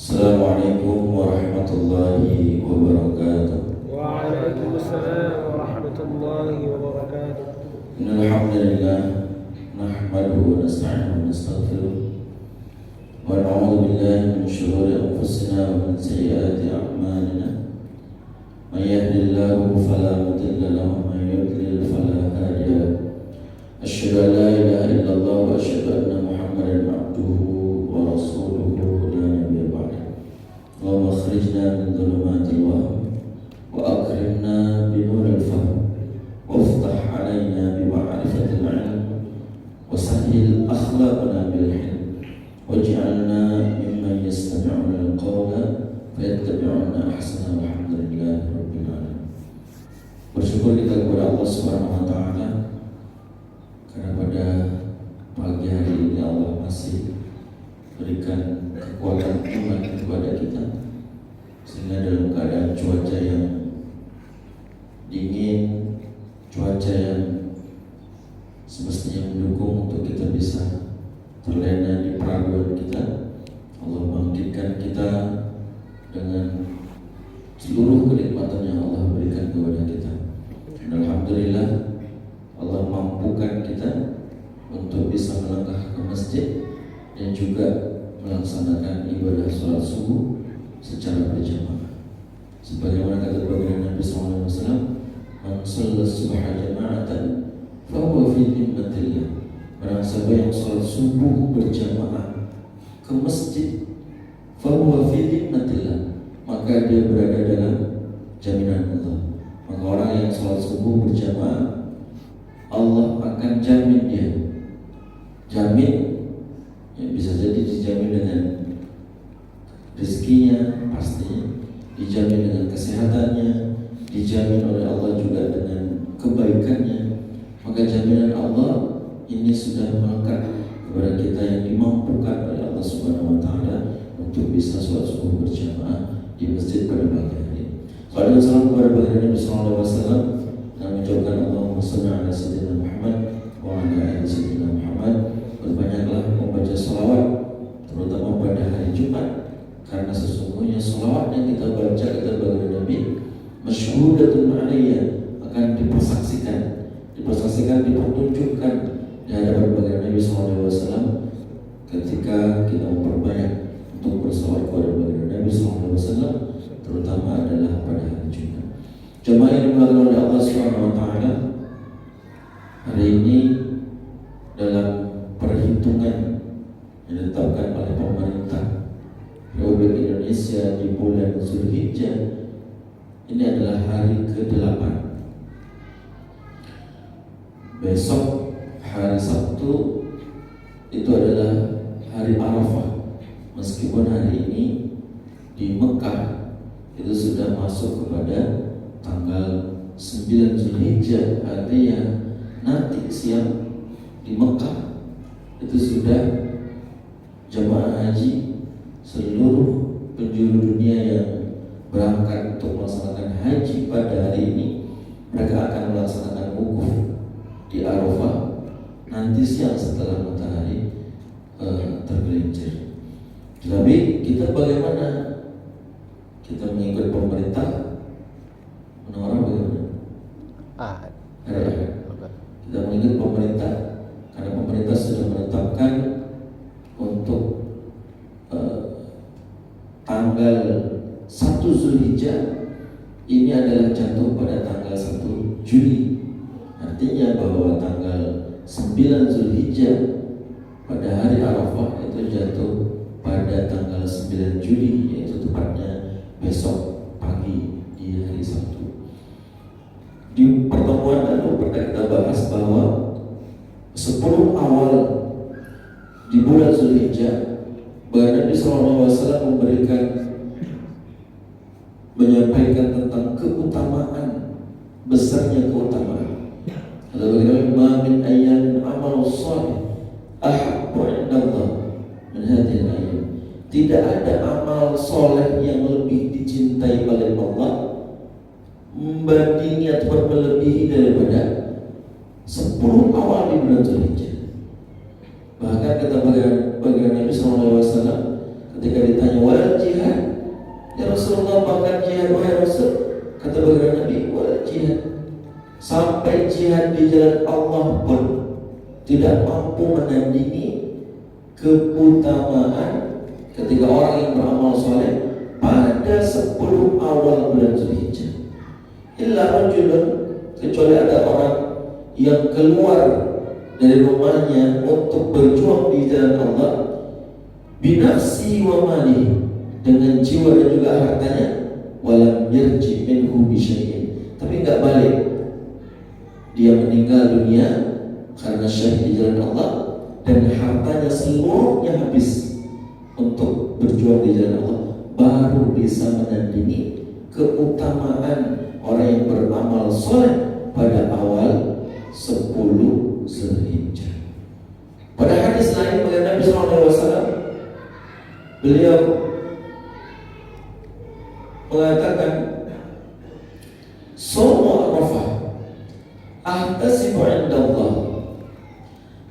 Assalamualaikum warahmatullahi wabarakatuh. Waalaikumsalam warahmatullahi wabarakatuh. Innal hamdalillah nahmaduhu wa nasta'inuhu wa nastaghfiruh wa na'udzu billahi min shururi anfusina wa min sayyiati a'malina. May yahdihillahu fala mudilla lahu wa may yudlil fala hadiya lahu. Asyhadu an la ilaha illallah wa asyhadu anna Muhammadan abduhu wa rasuluhu la nabiyya ba'dahu. Allahumma akhrijna min dhulumatil wahm wa akrimna bi nuril fahm وافتح علينا بمعرفة العلم وسهل أخلاقنا بالحلم واجعلنا ممن يستمعون القول فيتبعون أحسنه والحمد لله رب العالمين. Bersyukur kita kepada Allah Subhanahu wa taala karena pada pagi hari ini Allah masih berikan kekuatan iman kepada kita sehingga dalam keadaan cuaca yang dingin, cuaca yang semestinya mendukung untuk kita bisa terlena di peraduan kita, Allah bangkitkan kita dengan seluruh kenikmatan yang Allah berikan kepada kita. Dan alhamdulillah Allah mampukan kita untuk bisa melangkah ke masjid dan juga melaksanakan ibadah sholat subuh secara berjamaah. Sebagaimana kata baginda Nabi SAW, man shalla subha jama'atan fa huwa fi dhimmatillah. Barang siapa yang salat subuh berjamaah ke masjid, fa huwa fi dhimmatillah, maka dia berada dalam jaminan Allah. Maka orang yang salat subuh berjamaah, Allah akan jamin dia. Jamin ya, bisa jadi dijamin dengan rezekinya pastinya, dijamin dengan kesehatannya, dijamin oleh Allah juga dengan kebaikannya. Maka jaminan Allah ini sudah melekat kepada kita yang dimampukan oleh Allah Subhanahu wa taala untuk bisa sholat subuh berjamaah di masjid pada pagi hari. Sallallahu alaihi wasallam kepada baginda Nabi sallallahu alaihi wasallam dan mengucapkan Allahumma shalli ala sayyidina Muhammad wa ala ali sayyidina Muhammad. Berbanyaklah membaca salawat terutama pada hari Jumat, karena sesungguhnya salawat yang kita baca kata baginda Nabi masyhudatun alaiya, akan dipersaksikan, dipertunjukkan di hadapan baginda Nabi SAW ketika kita memperbanyak untuk bersolawat kepada baginda Nabi SAW, terutama adalah pada hari Jumat. Jemaah yang dimuliakan oleh Allah Subhanahu wa taala, hari ini dalam perhitungan yang ditetapkan oleh pemerintah Republik Indonesia di bulan Zulhijjah, ini adalah hari ke-8. Besok hari Sabtu itu adalah hari Arafah. Meskipun hari ini di Mekah itu sudah masuk kepada tanggal 9 Zulhijjah, artinya nanti siang di Mekah itu sudah jemaah haji seluruh penjuru dunia yang berangkat untuk melaksanakan haji pada hari ini, mereka akan melaksanakan wukuf di Arafah nanti siang setelah matahari tergelincir. Tapi kita bagaimana? Kita mengikut pemerintah, menurut bagaimana? Kita mengikut pemerintah karena pemerintah sudah menetapkan untuk tanggal 1 Zulhijjah ini adalah jatuh pada tanggal 1 Juli. Artinya bahwa tanggal 9 Zulhijjah pada hari Arafah itu jatuh pada tanggal 9 Juli, yaitu tepatnya besok pagi di hari Sabtu. Di pertemuan lalu pernah kita bahas bahwa 10 awal di bulan Zulhijjah, Nabi SAW menyampaikan tentang keutamaan, besarnya keutamaan. Ada bagaimana min ayyamin amal salih ahabbu indallah min hadhihi al-ayyam. Tidak ada amal soleh yang lebih dicintai oleh Allah membandingi atau melebihi daripada 10 awal di bulan Zulhijjah. Bahkan kata baginda Nabi SAW, Ketika ditanya wal jihad, ya Rasulullah, bahkan jihad wahai Rasul, kata baginda Nabi, wal jihad, sampai jihad di jalan Allah pun tidak mampu menandingi keutamaan ketika orang yang beramal soleh pada 10 awal bulan Zulhijjah. Illa rajulun, kecuali ada orang yang keluar dari rumahnya untuk berjuang di jalan Allah, binafsi wa mali, dengan jiwa dan juga hartanya, walam yarji minhu bisyai'in, tapi enggak balik, dia meninggal dunia karena syahid di jalan Allah dan hartanya seluruhnya habis untuk berjuang di jalan Allah, baru bisa menandingi keutamaan orang yang beramal soleh pada awal 10 Zulhijjah. Pada hadis lain baginda Nabi SAW, beliau mengatakan, Shawmu Arafah ahtasibu 'inda Allah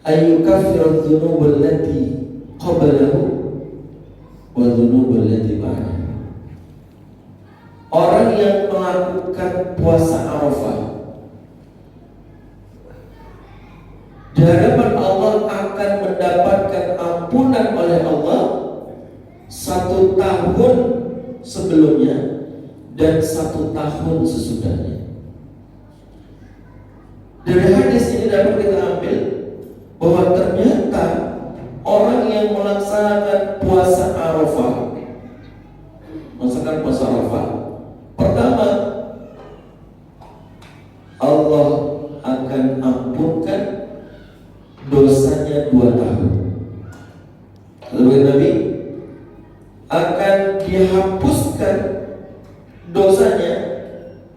ayyukaffira adh-dhunub allati qablahu wa dhunub allati ba'dahu. Orang yang melakukan puasa Arafah di hadapan Allah akan mendapatkan ampunan oleh Allah 1 tahun sebelumnya dan 1 tahun sesudahnya. Dari hadis ini dapat kita ambil bahwa ternyata orang yang melaksanakan puasa Arafah, pertama, Allah akan ampunkan dosanya 2 tahun. Lalu Nabi akan dihapuskan dosanya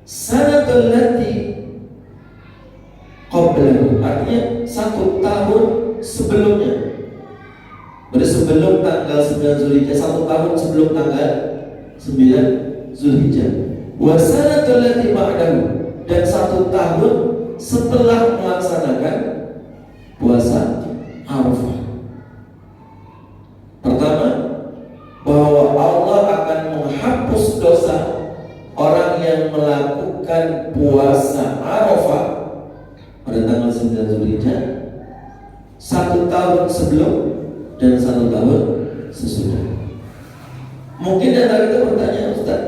sanatul lati qablahu, artinya 1 tahun sebelumnya. Berarti sebelum tanggal 9 Zulhijjah, 1 tahun sebelum tanggal 9 Zulhijjah. Wa sanatul lati ba'dahu, dan 1 tahun setelah melaksanakan puasa Arafah. Pertama, bahwa Allah akan menghapus dosa orang yang melakukan puasa Arafah pada tanggal 9 Zulhijjah 1 tahun sebelum dan 1 tahun sesudah. Mungkin antara kita bertanya, Ustaz,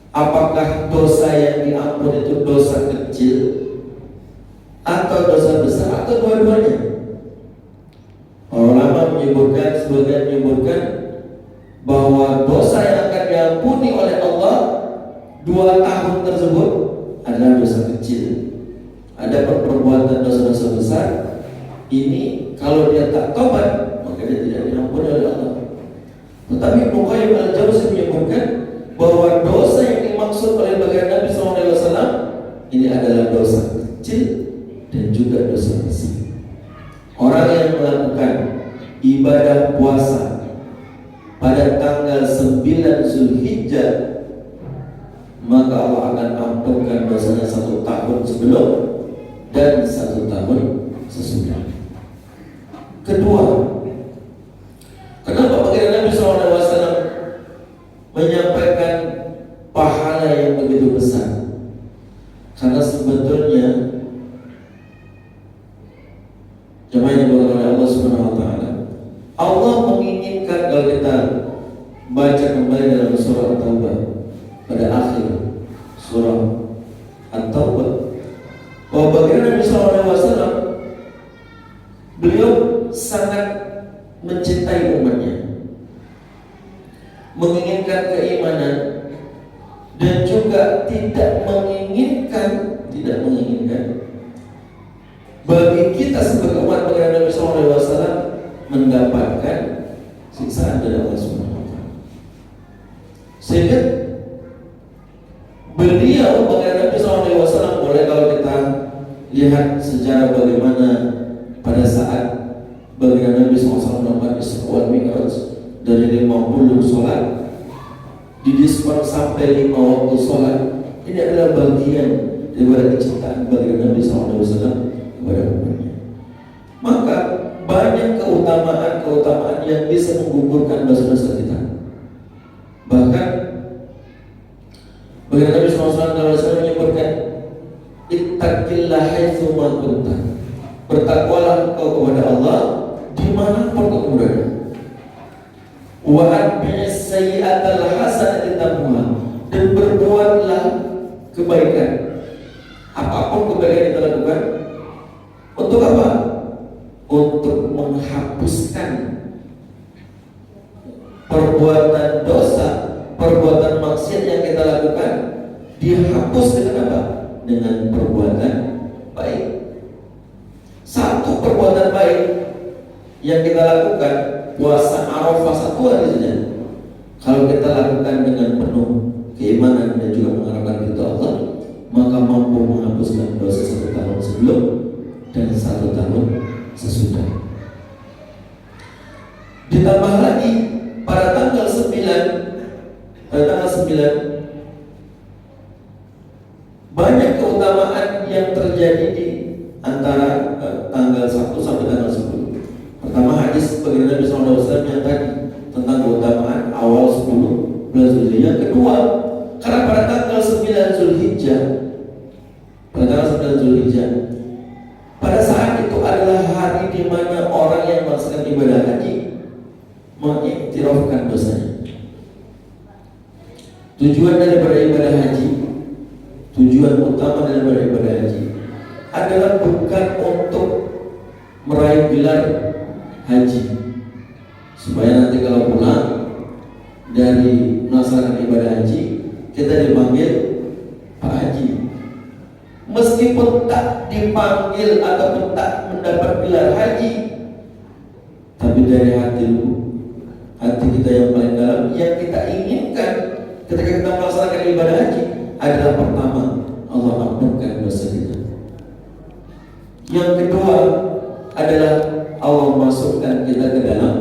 apakah dosa yang diampun itu dosa kecil atau dosa besar atau dua-duanya? Ulama menyebutkan, sebagian menyebutkan bahwa dosa yang akan diampuni oleh Allah 2 tahun tersebut adalah dosa kecil. Ada perbuatan dosa-dosa besar, ini kalau dia tak tobat maka dia tidak diampuni oleh Allah. Tetapi Ibnu Qayyim al-Jauziyah menyebutkan bahwa dosa yang dimaksud oleh baginda Nabi SAW ini adalah dosa kecil dan juga dosa besar. Orang yang melakukan ibadah puasa pada tanggal 9 Zulhijjah, maka Allah akan ampunkan dosanya 1 tahun sebelum dan 1 tahun sesudah. Kedua, kenapa baginda Nabi SAW menyampaikan pahala yang begitu besar? Karena sebetulnya jemaah yang dimuliakan oleh Allah Subhanahu wa taala, Allah menginginkan, kalau kita baca kembali dalam surah At-Taubah pada akhir surah At-Taubah, bahwa baginda Nabi SAW beliau sangat mencintai umatnya, menginginkan keimanan, dan juga tidak menginginkan bagi kita sebagai umat baginda Nabi SAW mendapatkan siksaan dari Allah Subhanahu wa taala. Sehingga beliau baginda Nabi SAW, boleh kalau kita lihat sejarah bagaimana pada saat baginda Nabi SAW melakukan Isra wal Mi'raj, dari 50 sholat didiskon sampai 5 waktu sholat. Ini adalah bagian daripada kecintaan baginda Nabi SAW kepada umatnya. Maka banyak keutamaan yang bisa menggugurkan dosa-dosa kita. Bahkan bagaimana Nabi SAW menyebutkan, ittaqillah haitsu ma kunta. Bertakwalah engkau kepada Allah dimanapun kau berada. Wa atbi'is sayyi'atal hasanata tamhuha. Dan berbuatlah kebaikan. Apapun kebaikan yang kita lakukan, untuk apa? Untuk menghapuskan perbuatan dosa, perbuatan maksiat yang kita lakukan, dihapus dengan apa? Dengan perbuatan baik. Satu perbuatan baik yang kita lakukan, puasa Arafah 1 hari saja, kalau kita lakukan dengan penuh keimanan dan juga mengharapkan ridha Allah, maka mampu menghapuskan dosa 1 tahun sebelum dan 1 tahun sesudah. Ditambah lagi pada tanggal 9 banyak keutamaan yang terjadi di antara tanggal 1 sampai tanggal 10. Pertama, hadis baginda Nabi SAW yang tadi tentang keutamaan awal 10 bulan Zulhijjah. Kedua, karena pada tanggal 9 Zulhijjah, pada saat itu adalah hari di mana orang yang melaksanakan ibadah haji mengiktirafkan dosanya. Tujuan daripada ibadah haji, tujuan utama daripada ibadah haji adalah bukan untuk meraih gelar haji, supaya nanti kalau pulang dari melaksanakan ibadah haji kita dipanggil Pak Haji. Meskipun tak dipanggil ataupun tak mendapat gelar haji, tapi dari hati kita yang paling dalam, yang kita inginkan ketika kita melaksanakan ibadah haji adalah pertama, Allah ampunkan dosa kita. Yang kedua adalah Allah masukkan kita ke dalam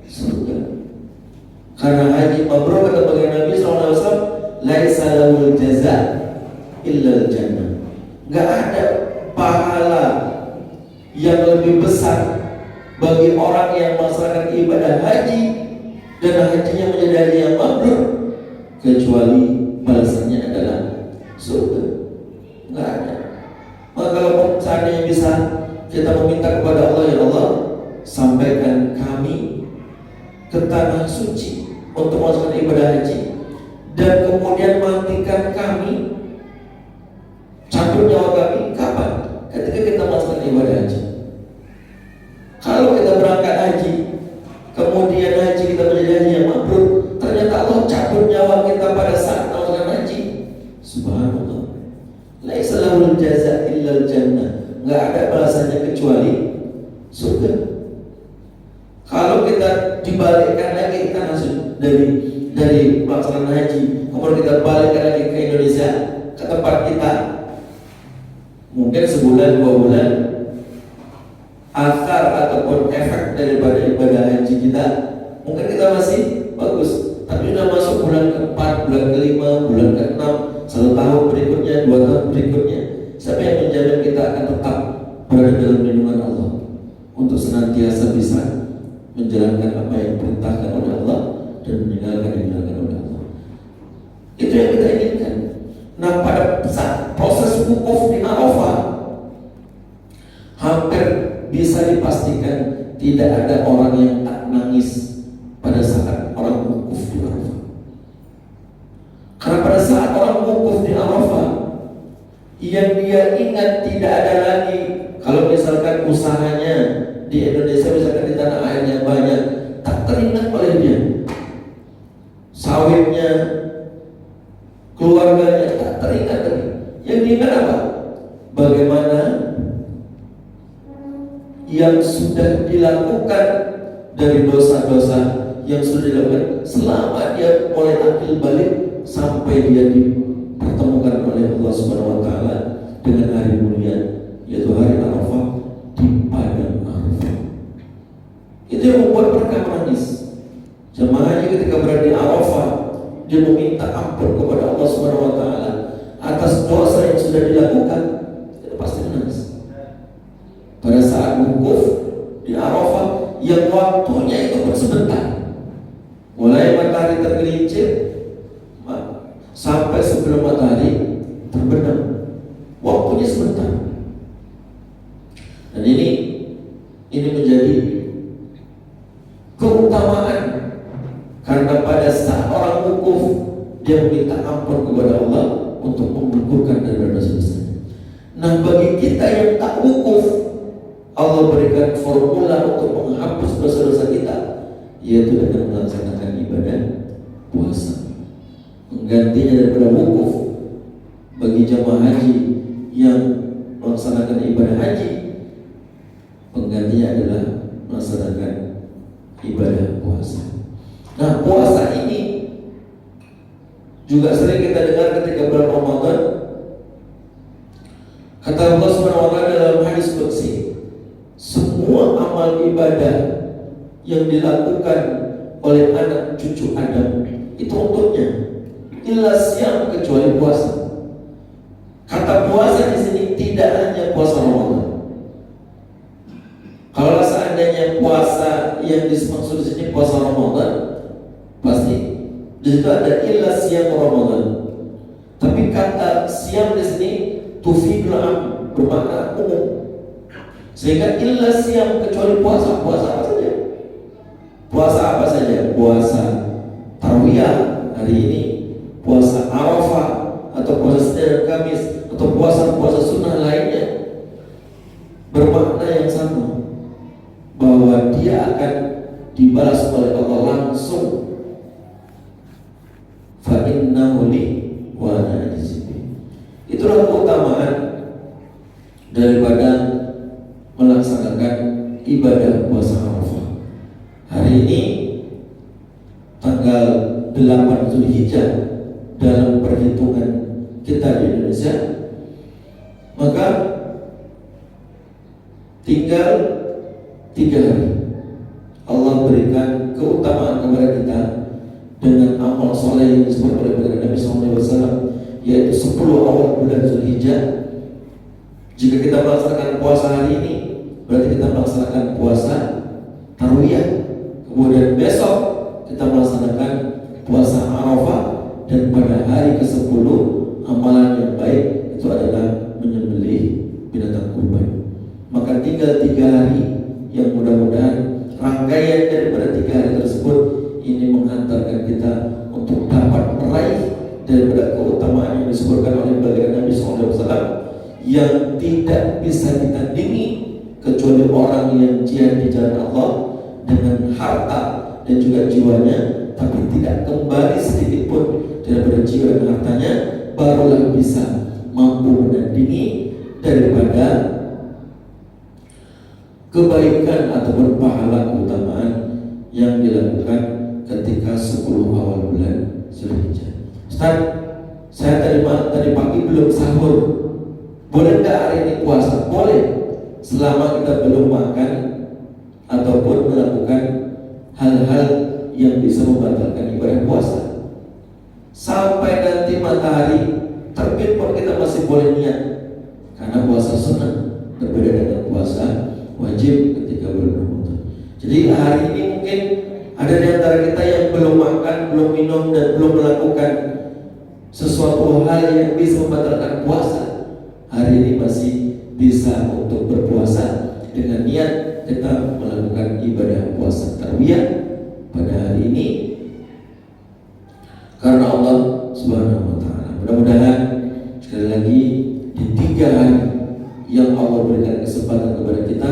surga. Karena haji mabrur, kata baginda Nabi SAW, laisa lahul jaza illal jannah. Gak ada pahala yang lebih besar bagi orang yang melaksanakan ibadah haji dan hajinya menjadi haji yang mabrur kecuali balasannya adalah surga. Gak ada. Maka kalau seandainya bisa kita meminta kepada Allah, ya Allah, sampaikan kami ke tanah suci untuk melaksanakan ibadah haji, dan kemudian matikan kami, cabut nyawa kami kapan? Ketika kita melaksanakan ibadah haji. Kalau kita berangkat haji, kemudian haji kita menjadi haji yang mabrur, ternyata Allah cabut nyawa kita pada saat melaksanakan haji. Subhanallah. Laisa lahul jaza illal jannah. Enggak ada balasannya kecuali surga. Kalau kita dibalikkan lagi kita langsung dari pelaksanaan haji, kemudian kita balikkan lagi ke Indonesia, ke tempat kita, mungkin sebulan 2 bulan, asar ataupun efek daripada ibadah haji kita mungkin kita masih bagus, tapi sudah masuk bulan ke-4, bulan ke-5, bulan ke-6, 1 tahun berikutnya, 2 tahun berikutnya, siapa yang menjamin kita akan tetap berada dalam lindungan Allah untuk senantiasa bisa menjalankan apa yang diperintahkan oleh Allah dan meninggalkan yang dilarang oleh Allah. Itu yang kita inginkan. Nah, pada saat proses wukuf di Arafah, hampir bisa dipastikan tidak ada orang yang tak nangis pada saat orang wukuf di Arafah. Karena pada saat orang wukuf di Arafah, yang dia ingat tidak ada lagi, kalau misalkan usahanya di Indonesia, misalkan di tanah airnya banyak, tak teringat oleh dia. Sawitnya, keluarganya tak teringat lagi. Yang diingat apa? Bagaimana yang sudah dilakukan dari dosa-dosa yang sudah dilakukan selama dia mulai ambil balik sampai dia dipertemukan oleh Allah Subhanahu wa taala dengan hari mulia, yaitu hari Arafah di padang Arafah. Itu yang membuat mereka menangis. Jemaahnya ketika berada di Arafah, dia meminta ampun kepada Allah Subhanahu wa taala atas dosa yang sudah dilakukan, dia pasti menangis. Pada saat wukuf di Arafah, yang waktunya itu pun sebentar. Mulai matahari tergelincir sampai sebelum matahari terbenam, waktunya sebentar. Dan ini menjadi keutamaan, karena pada saat orang wukuf dia meminta ampun kepada Allah untuk menggugurkan dari dosa-dosa. Nah, bagi kita yang tak wukuf, Allah berikan formula untuk menghapus dosa-dosa kita, yaitu dengan melaksanakan ibadah puasa. Penggantinya daripada wukuf bagi jamaah haji yang melaksanakan ibadah haji, penggantinya adalah melaksanakan ibadah puasa. Nah, puasa ini juga sering kita dengar ketika bulan Ramadan. Kata Allah Subhanahu wa taala dalam hadis qudsi, semua amal ibadah yang dilakukan oleh anak cucu Adam itu untuknya, illa siyam, kecuali puasa. Kata puasa di sini tidak hanya puasa Ramadan. Kalau seandainya puasa yang dimaksud di sini puasa Ramadan, pasti di situ ada illa siyam Ramadan. Tapi kata siyam di sini tufidul am, bermakna umum. Sehingga illa siyam, kecuali puasa. Puasa apa saja? Puasa apa saja? Puasa Tarwiyah hari ini, puasa Arafah, atau puasa Senin dan Kamis, atau puasa-puasa sunnah lainnya, bermakna yang sama, bahwa dia akan dibalas oleh Allah langsung. Fa innahu li wa ana ajzi. Itulah keutamaan daripada melaksanakan ibadah puasa Arafah. Hari ini tanggal 8 Zulhijjah dalam perhitungan kita di Indonesia, maka tinggal 3 hari Allah berikan keutamaan kepada kita dengan amal soleh yang disebut oleh Nabi SAW, yaitu 10 awal bulan Zulhijjah. Jika kita melaksanakan puasa hari ini, berarti kita melaksanakan puasa Tarwiyah. Kemudian besok kita melaksanakan puasa Arafah, dan pada hari ke-10 amalan yang baik itu adalah menyembelih binatang kurban. Maka tinggal 3 hari yang mudah-mudahan rangkaian daripada 3 hari tersebut ini menghantarkan kita untuk dapat meraih daripada keutamaan yang disebutkan oleh baginda Nabi SAW, yang tidak bisa ditandingi kecuali orang yang jihad di jalan Allah dengan harta dan juga jiwanya, tapi tidak kembali sedikit pun daripada jiwa dan hartanya, barulah bisa mampu menandingi daripada kebaikan ataupun pahala keutamaan yang dilakukan ketika 10 awal bulan Zulhijjah. Ustaz, saya tadi pagi belum sahur, boleh nggak hari ini puasa? Boleh, selama kita belum makan ataupun melakukan hal-hal yang bisa membatalkan ibadah puasa. Sampai nanti matahari terbit pun kita masih boleh niat, karena puasa sunnah berbeda dengan puasa wajib ketika bulan Ramadan. Jadi hari ini mungkin ada di antara kita yang belum makan, belum minum, dan belum melakukan sesuatu hal yang bisa membatalkan puasa. Hari ini masih bisa untuk berpuasa dengan niat kita melakukan ibadah puasa Tarwiyah pada hari ini karena Allah Subhanahu wa taala. Mudah-mudahan sekali lagi di 3 hari yang Allah berikan kesempatan kepada kita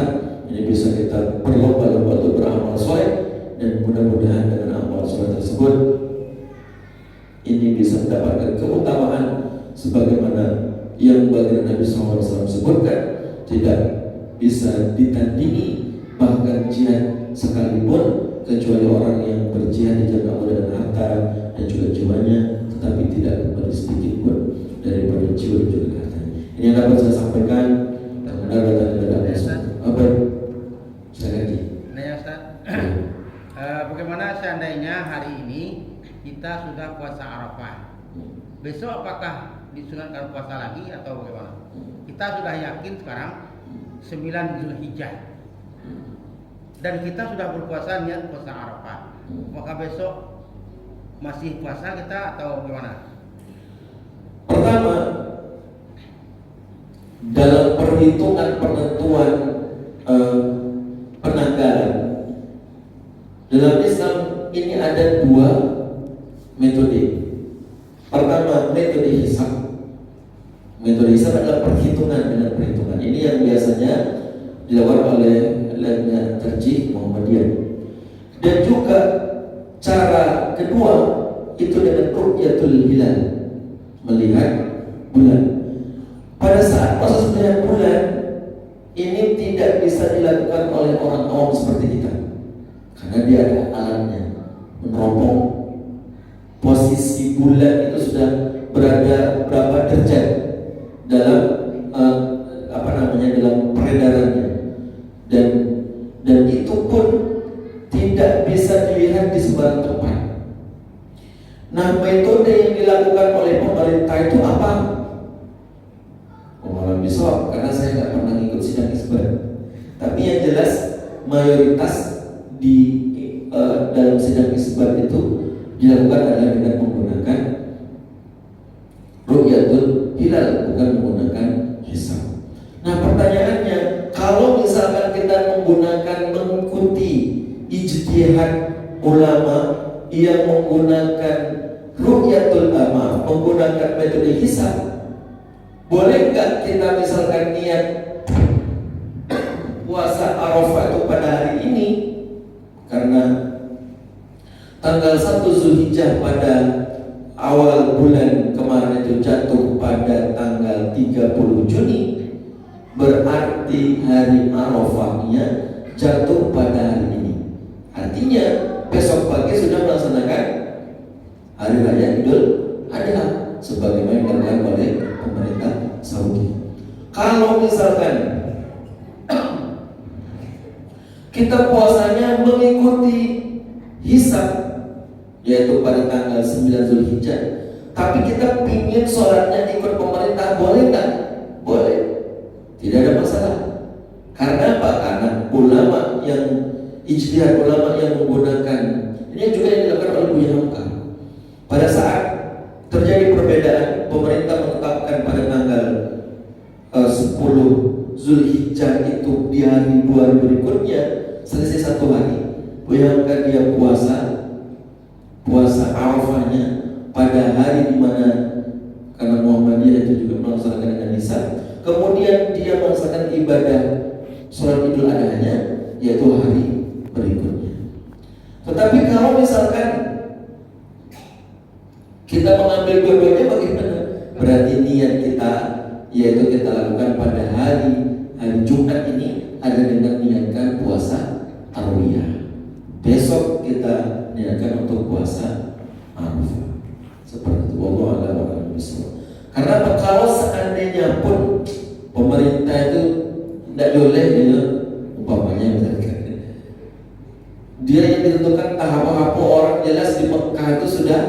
ini bisa kita berlomba-lomba untuk beramal soleh, dan mudah-mudahan dengan amal soleh tersebut ini bisa mendapatkan keutamaan sebagaimana yang baginda Nabi SAW sebutkan, tidak bisa ditandingi bahkan jihad sekalipun, kecuali orang yang berjihad di jalan Allah dengan harta dan juga jiwanya, tetapi tidak kembali sedikit pun daripada jiwa dan juga hartanya. Ini yang dapat saya sampaikan. Mudah-mudahan tidak ada apa. Saya lagi. Nah ya Ustaz, bagaimana seandainya hari ini kita sudah puasa Arafah, besok apakah disunatkan puasa lagi atau bagaimana? Kita sudah yakin sekarang 9 Zulhijjah dan kita sudah berpuasa niat puasa Arafah. Maka besok masih puasa kita atau gimana? Pertama, dalam perhitungan penentuan penanggalan dalam Islam ini ada dua metode. Pertama, metode hisab. Metode hisab adalah perhitungan dengan perhitungan. Ini yang biasanya dilakukan oleh Lajnah Tarjih Muhammadiyah. Dan juga cara kedua itu dengan ru'yatul hilal, melihat bulan. Pada saat proses melihat bulan ini tidak bisa dilakukan oleh orang awam seperti kita, karena dia ada alatnya meneropong posisi bulan itu sudah berada berapa derajat dalam dalam peredarannya, dan itu pun tidak bisa dilihat di sembarang tempat. Nah, metode yang dilakukan oleh pemerintah itu apa? Malam besok, karena saya nggak pernah ikut sidang isbat. Tapi yang jelas mayoritas di dalam sidang isbat itu dilakukan adalah dengan menggunakan ru'yatul hilal, bukan menggunakan hisab. Nah, pertanyaannya, kalau misalkan kita mengikuti ijtihad ulama yang menggunakan ru'yatul amal, menggunakan metode hisab, boleh nggak kita misalkan niat puasa Arafah itu pada hari ini karena tanggal 1 Zulhijjah pada awal bulan kemarin itu jatuh pada tanggal 30 Juni, berarti hari Arafahnya jatuh pada hari ini. Artinya besok pagi sudah melaksanakan hari raya Idul Adha sebagaimana dilakukan oleh pemerintah Saudi. Kalau misalkan kita puasanya mengikuti hisab, yaitu pada tanggal 9 Zulhijjah, tapi kita ingin sholatnya ikut pemerintah, boleh nggak? Boleh, tidak ada masalah. Karena apa? Karena ulama yang ijtihad, ulama yang menggunakan ini juga yang dilakukan oleh Buya Hamka. Pada saat terjadi perbedaan, pemerintah menetapkan pada tanggal 10 Zulhijjah itu di hari 2 hari berikutnya, selesai 1 hari, Buya Hamka dia puasa Arafahnya pada hari dimana, karena Muhammadiyah itu juga melaksanakan dengan hisab. Kemudian dia melaksanakan ibadah sholat Idul Adha-nya yaitu hari berikutnya. Tetapi kalau misalkan kita mengambil dua-duanya, bagaimana? Berarti niat kita yaitu kita lakukan pada hari Jumat ini ada dengan niatkan puasa Tarwiyah. Besok kita niatkan untuk puasa Arafah. Seperti itu. Wallahu a'lam bishawab. Karena kalau seandainya pun pemerintah itu tidak boleh, umpamanya misalkan dia yang ditentukan tahap-tahap orang jelas di Mekah itu sudah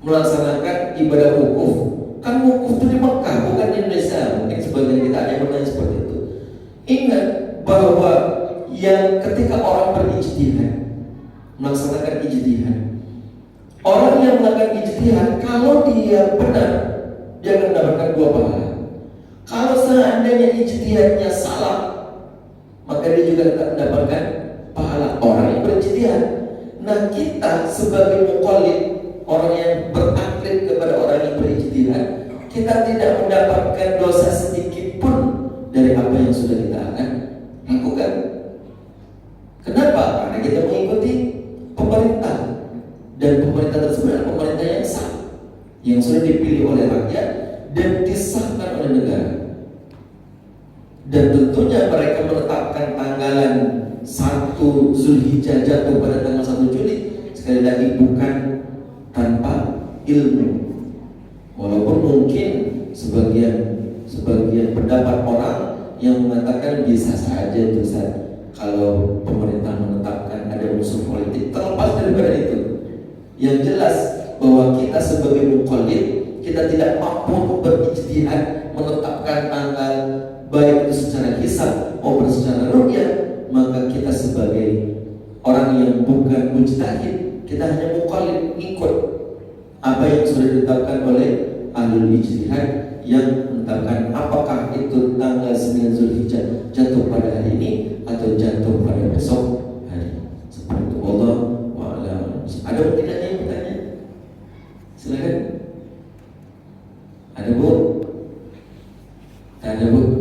melaksanakan ibadah wukuf. Kan wukuf itu di Mekah, bukan di Indonesia. Mungkin sebagian kita ada yang bertanya seperti itu. Ingat bahwa yang ketika orang berijtihad, melaksanakan ijtihad, orang yang melakukan ijtihad, kalau dia benar, dia akan mendapatkan 2 pahala. Kalau seandainya ijtihadnya salah, maka dia juga akan mendapatkan pahala orang yang berijtihad. Nah, kita sebagai muqallid, orang yang bertaklid kepada orang yang berijtihad, kita tidak mendapatkan dosa sedikit pun dari apa yang sudah kita akan lakukan. Kenapa? Karena kita mengikuti pemerintah, dan pemerintah tersebut adalah pemerintah yang sah, yang sudah dipilih oleh rakyat dan disahkan oleh negara. Dan tentunya mereka menetapkan tanggalan 1 Zulhijjah jatuh pada tanggal 1 Juli, sekali lagi bukan tanpa ilmu. Walaupun mungkin sebagian pendapat orang yang mengatakan bisa saja itu kalau pemerintah menetapkan ada unsur politik. Terlepas daripada itu, yang jelas bahwa kita sebagai muqallid, kita tidak mampu berijtihad menetapkan tanggal baik itu secara hisab maupun secara ru'yah, maka kita sebagai mujtahid, kita hanya muqallid, ikut apa yang sudah ditetapkan oleh ahlul ijtihad yang menetapkan apakah itu tanggal 9 Zulhijjah jatuh pada hari ini atau jatuh pada besok hari. Seperti itu. Allah wa'ala. Ada pun tidak yang bertanya? Silakan. Ada bu? Tak ada bu?